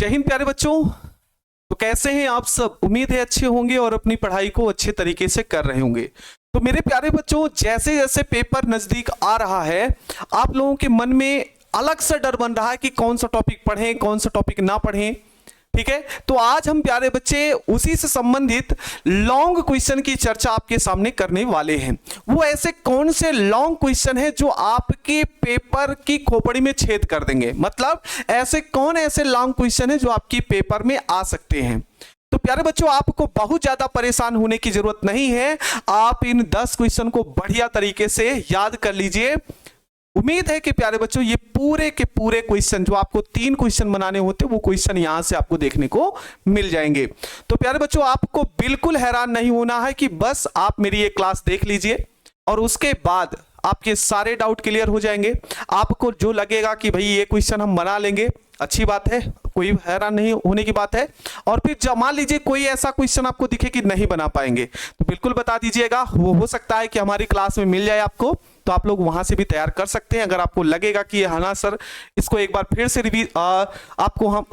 जय हिंद प्यारे बच्चों। तो कैसे हैं आप सब? उम्मीद है अच्छे होंगे और अपनी पढ़ाई को अच्छे तरीके से कर रहे होंगे। तो मेरे प्यारे बच्चों, जैसे जैसे पेपर नजदीक आ रहा है, आप लोगों के मन में अलग सा डर बन रहा है कि कौन सा टॉपिक पढ़ें, कौन सा टॉपिक ना पढ़ें। ठीक है, तो आज हम प्यारे बच्चे उसी से संबंधित लॉन्ग क्वेश्चन की चर्चा आपके सामने करने वाले हैं। वो ऐसे कौन से लॉन्ग क्वेश्चन है जो आपके पेपर की खोपड़ी में छेद कर देंगे, मतलब ऐसे लॉन्ग क्वेश्चन है जो आपकी पेपर में आ सकते हैं। तो प्यारे बच्चों, आपको बहुत ज्यादा परेशान होने की जरूरत नहीं है। आप इन 10 क्वेश्चन को बढ़िया तरीके से याद कर लीजिए। उम्मीद है कि प्यारे बच्चों ये पूरे के पूरे क्वेश्चन, जो आपको 3 क्वेश्चन बनाने होते वो क्वेश्चन यहां से आपको देखने को मिल जाएंगे। तो प्यारे बच्चों, आपको बिल्कुल हैरान नहीं होना है कि बस आप मेरी ये क्लास देख लीजिए और उसके बाद आपके सारे डाउट क्लियर हो जाएंगे। आपको जो लगेगा कि भाई ये क्वेश्चन हम बना लेंगे, अच्छी बात है, कोई हैरान नहीं होने की बात है। और फिर जब मान लीजिए कोई ऐसा क्वेश्चन आपको दिखे कि नहीं बना पाएंगे, तो बिल्कुल बता दीजिएगा। वो हो सकता है कि हमारी क्लास में मिल जाए आपको, तो आप लोग वहां से भी तैयार कर सकते हैं। अगर आपको लगेगा कि हाँ ना सर, इसको एक बार फिर से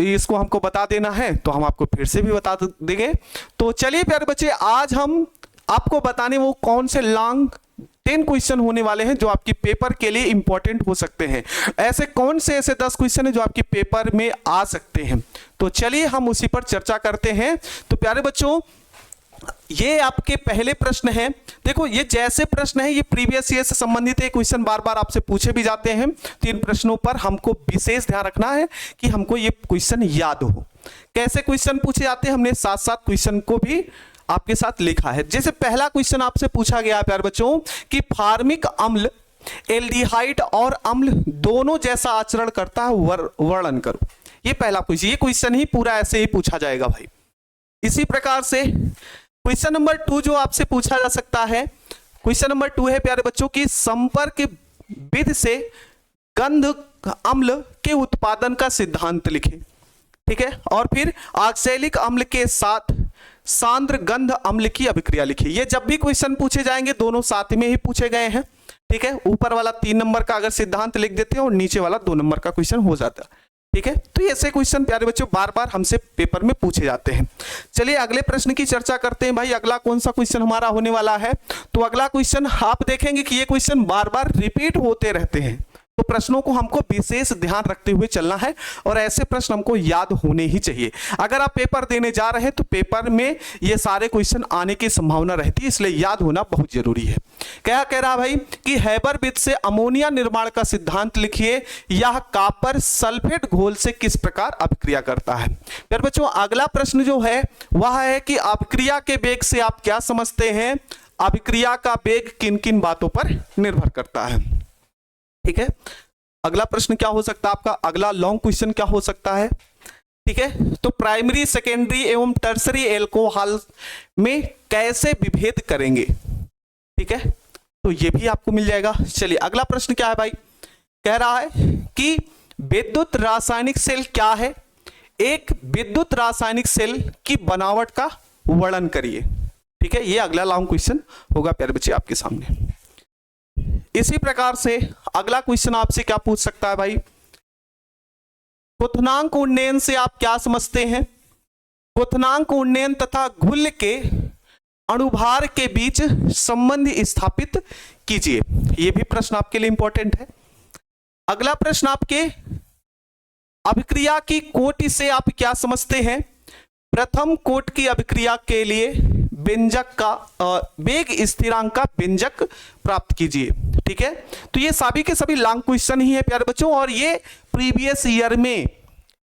इसको हमको बता देना है, तो हम आपको फिर से भी बता देंगे। तो चलिए प्यारे बच्चे, आज हम आपको बताने वो कौन से लॉन्ग 10 क्वेश्चन होने वाले हैं जो आपके पेपर के लिए इंपॉर्टेंट हो सकते हैं। ऐसे 10 क्वेश्चन है जो आपके पेपर में आ सकते हैं। तो चलिए हम उसी पर चर्चा करते हैं। तो प्यारे बच्चों, ये आपके पहले प्रश्न है। देखो, ये जैसे प्रश्न है ये प्रीवियस ईयर से संबंधित है। क्वेश्चन बार बार आपसे पूछे भी जाते हैं, तो इन प्रश्नों पर हमको विशेष ध्यान रखना है कि हमको ये क्वेश्चन याद हो। कैसे क्वेश्चन पूछे जाते हैं, हमने साथ साथ क्वेश्चन को भी आपके साथ लिखा है। जैसे पहला क्वेश्चन आपसे पूछा गया प्यारे बच्चों कि फार्मिक अम्ल एल्डिहाइड और अम्ल दोनों जैसा आचरण करता है, वर्णन करो। ये पहला क्वेश्चन, ये क्वेश्चन ही पूरा ऐसे ही पूछा जाएगा भाई। इसी प्रकार से क्वेश्चन नंबर 2 जो आपसे पूछा जा सकता है, क्वेश्चन नंबर 2 है प्यारे बच्चों की संपर्क विधि से गंध अम्ल के उत्पादन का सिद्धांत लिखें। ठीक है, और फिर ऑक्सैलिक अम्ल के साथ सांद्र गंध अम्ल की अभिक्रिया लिखिए। ये जब भी क्वेश्चन पूछे जाएंगे दोनों साथ में ही पूछे गए हैं। ठीक है, ऊपर वाला 3 नंबर का अगर सिद्धांत लिख देते हैं और नीचे वाला 2 नंबर का क्वेश्चन हो जाता है। ठीक है, तो ऐसे क्वेश्चन प्यारे बच्चों बार बार हमसे पेपर में पूछे जाते हैं। चलिए अगले प्रश्न की चर्चा करते हैं। भाई अगला कौन सा क्वेश्चन हमारा होने वाला है? तो अगला क्वेश्चन आप देखेंगे कि ये क्वेश्चन बार बार रिपीट होते रहते हैं, तो प्रश्नों को हमको विशेष ध्यान रखते हुए चलना है और ऐसे प्रश्न हमको याद होने ही चाहिए। अगर आप पेपर देने जा रहे हैं तो पेपर में ये सारे क्वेश्चन आने की संभावना रहती है, इसलिए याद होना बहुत जरूरी है। क्या कह रहा भाई कि हैबर विधि से अमोनिया निर्माण का सिद्धांत लिखिए। यह कॉपर सल्फेट घोल से किस प्रकार अभिक्रिया करता है। फिर बच्चों अगला प्रश्न जो है वह है कि अभिक्रिया के वेग से आप क्या समझते हैं? अभिक्रिया का वेग किन किन बातों पर निर्भर करता है। ठीक है, अगला प्रश्न क्या हो सकता है आपका? अगला लॉन्ग क्वेश्चन क्या हो सकता है? ठीक है, तो प्राइमरी, सेकेंडरी एवं टर्सरी एल्कोहल में कैसे विभेद करेंगे। ठीक है, तो ये भी आपको मिल जाएगा। चलिए अगला प्रश्न क्या है भाई? कह रहा है कि विद्युत रासायनिक सेल क्या है? एक विद्युत रासायनिक सेल की बनावट का वर्णन करिए। ठीक है, ये अगला लॉन्ग क्वेश्चन होगा प्यारे बच्चे आपके सामने। इसी प्रकार से अगला क्वेश्चन आपसे क्या पूछ सकता है भाई? क्वथनांक उन्नयन से आप क्या समझते हैं? क्वथनांक उन्नयन तथा घुल के अणुभार के बीच संबंध स्थापित कीजिए। यह भी प्रश्न आपके लिए इंपॉर्टेंट है। अगला प्रश्न आपके अभिक्रिया की कोटि से आप क्या समझते हैं? प्रथम कोट की अभिक्रिया के लिए व्यंजक का वेग स्थिरांक का व्यंजक प्राप्त कीजिए। ठीक है, तो ये सभी के सभी लॉन्ग क्वेश्चन ही है प्यारे बच्चों, और ये प्रीवियस ईयर में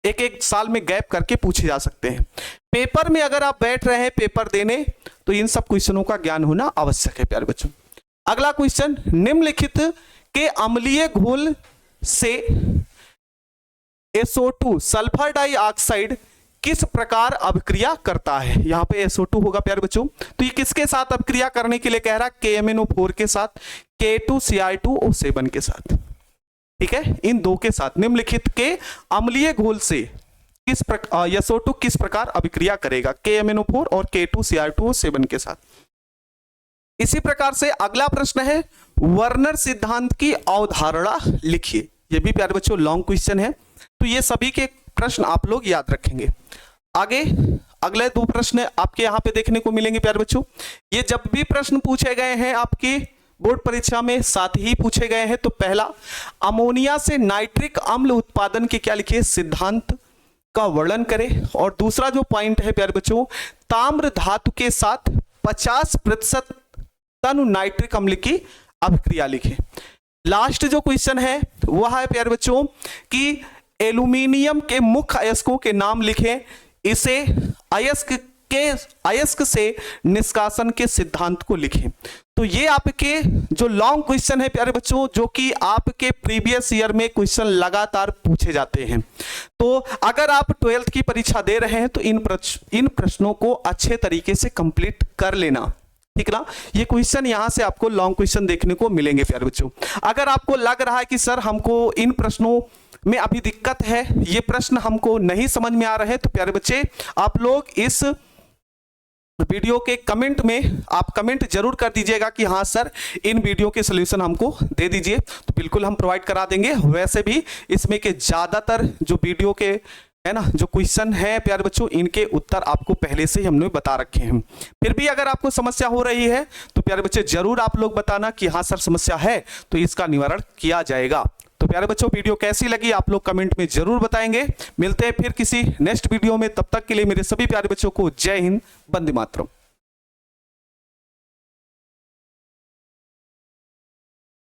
एक साल में गैप करके पूछे जा सकते हैं। पेपर में अगर आप बैठ रहे हैं पेपर देने, तो इन सब क्वेश्चनों का ज्ञान होना आवश्यक है प्यारे बच्चों। अगला क्वेश्चन, निम्नलिखित के अम्लीय घोल से SO2 सल्फर डाइऑक्साइड किस प्रकार अभिक्रिया करता है। यहां पे SO2 होगा प्यारे बच्चों, तो ये किसके साथ अभिक्रिया करने के लिए कह रहा है? KMnO4 के साथ, K2Cl2O7 के साथ। ठीक है, इन दो के साथ निम्नलिखित के अम्लीय घोल से किस प्रकार SO2 किस प्रकार अभिक्रिया करेगा? KMnO4 और K2Cl2O7 के साथ। इसी प्रकार से अगला प्रश्न है, वर्नर सिद्धांत की अवधारणा लिखिए। यह भी प्यारे बच्चों लॉन्ग क्वेश्चन है, तो ये सभी के प्रश्न आप लोग याद रखेंगे। आगे अगले 2 प्रश्न आपके यहाँ पे देखने को मिलेंगे प्यारे बच्चों। ये जब भी प्रश्न पूछे गए हैं आपकी बोर्ड परीक्षा में साथ ही पूछे गए हैं। तो पहला, अमोनिया से नाइट्रिक अम्ल उत्पादन के क्या लिखे सिद्धांत का वर्णन करें। और दूसरा जो पॉइंट है प्यारे बच्चों, ताम्र धातु के साथ 50% तनु नाइट्रिक अम्ल की अभिक्रिया लिखें। लास्ट जो क्वेश्चन है वह है प्यारे बच्चों कि एल्यूमिनियम के मुख्य अयस्कों के नाम लिखें, इसे अयस्क से निष्कासन के सिद्धांत को लिखें। तो ये आपके जो लॉन्ग क्वेश्चन है प्यारे बच्चों, जो कि आपके प्रीवियस ईयर में क्वेश्चन लगातार पूछे जाते हैं। तो अगर आप 12th की परीक्षा दे रहे हैं तो इन प्रश्नों को अच्छे तरीके से कंप्लीट कर लेना, ठीक ना। ये क्वेश्चन यहां से आपको लॉन्ग क्वेश्चन देखने को मिलेंगे प्यारे बच्चों। अगर आपको लग रहा है कि सर हमको इन प्रश्नों में अभी दिक्कत है, ये प्रश्न हमको नहीं समझ में आ रहे हैं, तो प्यारे बच्चे आप लोग इस वीडियो के कमेंट में आप कमेंट जरूर कर दीजिएगा कि हाँ सर इन वीडियो के सॉल्यूशन हमको दे दीजिए, तो बिल्कुल हम प्रोवाइड करा देंगे। वैसे भी इसमें के ज्यादातर जो वीडियो के है ना जो क्वेश्चन है प्यारे बच्चों, इनके उत्तर आपको पहले से ही हमने बता रखे हैं। फिर भी अगर आपको समस्या हो रही है तो प्यारे बच्चे जरूर आप लोग बताना कि हाँ सर समस्या है, तो इसका निवारण किया जाएगा। तो प्यारे बच्चों वीडियो कैसी लगी आप लोग कमेंट में जरूर बताएंगे। मिलते हैं फिर किसी नेक्स्ट वीडियो में, तब तक के लिए मेरे सभी प्यारे बच्चों को जय हिंद, वंदे मातरम।